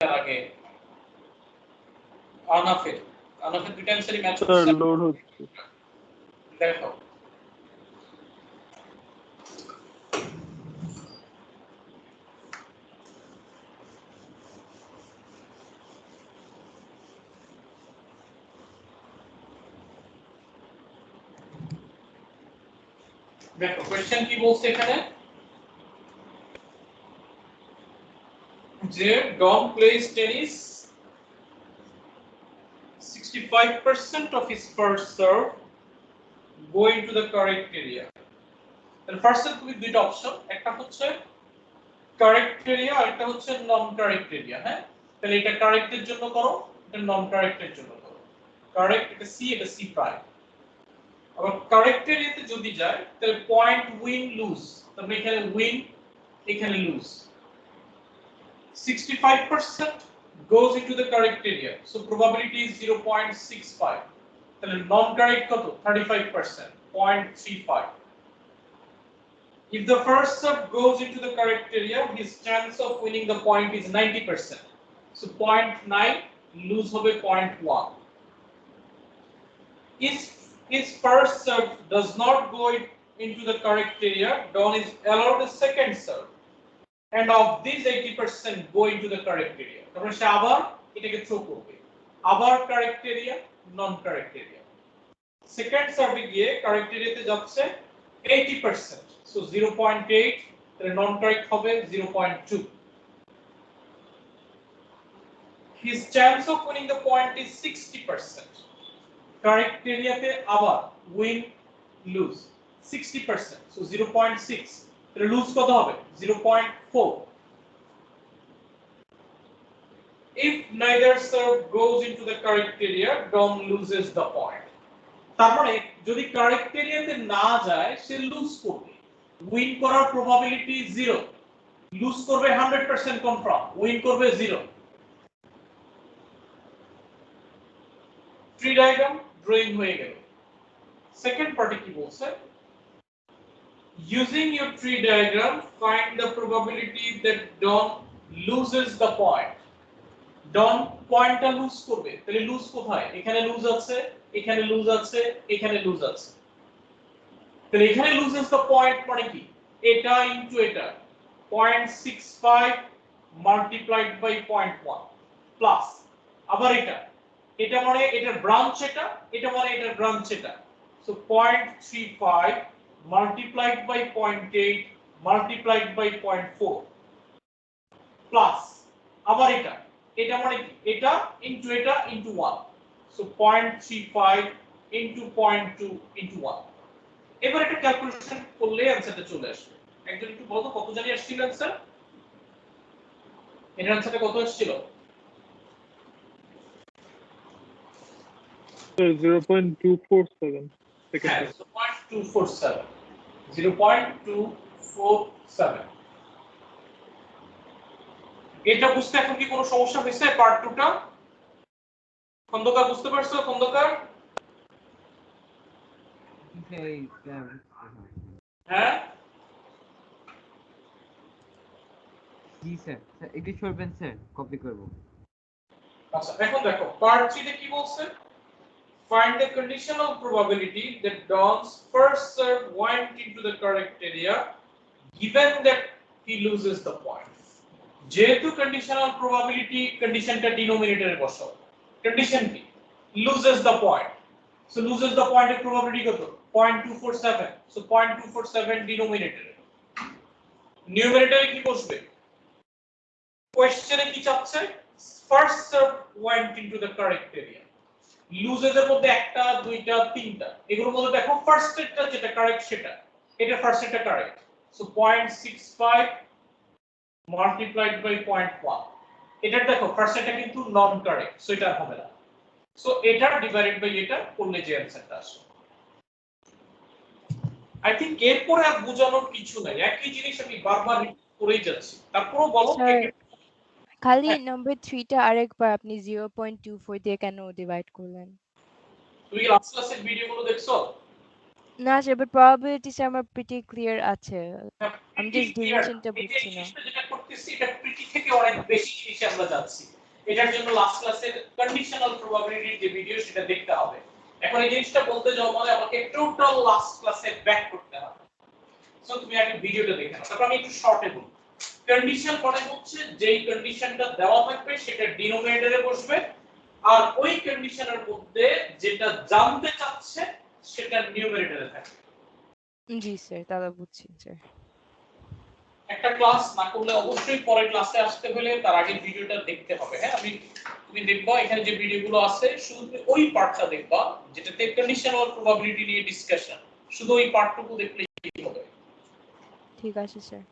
আগে আনাফের দুইটা অ্যানসারই ম্যাচ করছে লোড হচ্ছে দেখো দেখো কোশ্চেন কি বলছে এখানে যে ডন place tennis 65% of his first serve go into the correct area. তাহলে ফার্স্ট এর তুমি দুইটা অপশন একটা হচ্ছে কারেক্ট এরিয়া আর একটা হচ্ছে নন কারেক্ট এরিয়া হ্যাঁ তাহলে এটা কারেক্টের জন্য করো এটা নন কারেক্টের জন্য করো কারেক্ট এটা সি প্রাইম আবার কারেক্ট এরিয়াতে যদি যায় তাহলে পয়েন্ট উইন লুজ তাহলে এখানে উইন এখানে loose 65% goes into the correct area so probability is 0.65 তাহলে নন কারেক্ট কত 35% 0.35 if the first serve goes into the correct area his chance of winning the point is 90% so 0.9 lose হবে 0.1 if his first serve does not go into the correct area Don is allowed a second serve and of these 80% go into the correct area তারপরে সে আবার এটাকে throw করবে আবার correct area নন correct area second survey গিয়ে correct এরিয়াতে যাচ্ছে 80% so 0.8 তাহলে নন correct হবে 0.2 his chance of winning the point is 60% correct এরিয়াতে আবার win lose 60% সো 0.6 তাহলে লুজ কত হবে 0.4 if neither serve goes into the correct area Dom loses the point তার মানে যদি কারেক্ট এরিয়াতে না যায় সে লুজ করবে উইন করার প্রবাবিলিটি 0 লুজ করবে 100% কনফার্ম উইন করবে 0 ট্রি ডায়াগ্রাম ড্রয়িং হয়ে গেল সেকেন্ড পার্টি কি বলছে using your tree diagram find the probability that Don loses the point Don পয়েন্টটা লুজ করবে তাহলে লুজ কোথায় এখানে লুজ আছে এখানে লুজ আছে এখানে লুজ আছে তাহলে এখানে লুজেস দ্য পয়েন্ট মানে কি এটা ইনটু এটা 0.65 মাল্টিপ্লাইড বাই 0.1 প্লাস আবার এটা মানে এটার ব্রাঞ্চ এটা মানে এটার ব্রাঞ্চ এটা so 0.35 multiplied by 0.8 multiplied by 0.4 plus আবার এটা মানে কি এটা ইনটু 1 so 0.35 into 0.2 into 1 এবার এটা ক্যালকুলেশন করলে आंसरটা চলে আসবে একজন একটু বলো তো কত জানি আসছিল आंसर এর आंसरটা কত আসছিল 0.247 হ্যাঁ 0.247 এটা বুঝতে এখন কি কোনো সমস্যা হয়েছে পার্ট 2টা খন্দকার বুঝতে পারছো খন্দকার হ্যাঁ জি স্যার একটু সরবেন স্যার কপি করব আচ্ছা এখন দেখো পার্ট 3 তে কি বলছে find the conditional probability that Don's first serve went into the correct area given that he loses the point যেহেতু conditional probability কন্ডিশনটা ডিনোমিনেটরে বসাও কন্ডিশন কি loses the point so loses the point এর probability কত 0.247 so 0.247 ডিনোমিনেটরে নিউমারেটরে কি বসবে কোশ্চেনে কি চাচ্ছে first serve went into the correct area loses এর মধ্যে একটা দুইটা তিনটা এগুলোর মধ্যে দেখো ফার্স্ট এরটা যেটা কারেক্ট সেটা এটা ফার্স্ট এরটা কারেক্ট সো 0.65 মাল্টিপ্লাইড বাই 0.1 এটা দেখো ফার্স্ট এরটা কিন্তু নন কারেক্ট সো এটা হবে না সো এটা ডিভাইডেড বাই এটা করলে যে आंसरটা আসে আই থিংক এরপরে আর বোঝানোর কিছু নাই একই জিনিস আমি বারবার করেই যাচ্ছি তারপরও বলো খালি নাম্বার 3টা আরেকবার আপনি 0.24 দিয়ে কেন ডিভাইড করলেন তুমি লাস্ট ক্লাসের ভিডিওগুলো দেখছো না স্যার, বাট প্রবাবিলিটি স্যার আমার প্রিটি ক্লিয়ার আছে। আমি Pretty জাস্ট clear। ডেরিভেশনটা এই যে বুঝছি না। জিনিসটা যেটা করতেছি এটা pretty থেকে অনেক বেশি জিনিসে আমরা যাচ্ছি। এটার জন্য লাস্ট ক্লাসের কন্ডিশনাল প্রবাবিলিটি যে ভিডিও সেটা দেখতে হবে। এখন এই জিনিসটা বলতে যাওয়া মানে আমাকে টোটাল লাস্ট ক্লাসে ব্যাক করতে হবে। সো তুমি আগে ভিডিওটা দেখে নাও, তারপর আমি একটু শর্টে বলবো। কন্ডিশন মানে হচ্ছে যেই কন্ডিশনটা দেওয়া থাকবে সেটা ডিনোমিনেটরে বসবে, আর ওই কন্ডিশনের মধ্যে যেটা জানতে চাচ্ছে সেটা নিউমারেটরে থাকবে। জি স্যার, তাহলে বুঝছি স্যার। একটা ক্লাস না করলে অবশ্যই পরের ক্লাসে আসতে হলে তার আগে ভিডিওটা দেখতে হবে। হ্যাঁ, তুমি দেখবা এখানে যে ভিডিওগুলো আছে শুধু তুমি ওই পার্টটা দেখবা যেটাতে কন্ডিশনাল প্রবাবিলিটি নিয়ে ডিসকাশন, শুধু ওই পার্টটুকু দেখলেই হবে। ঠিক আছে স্যার।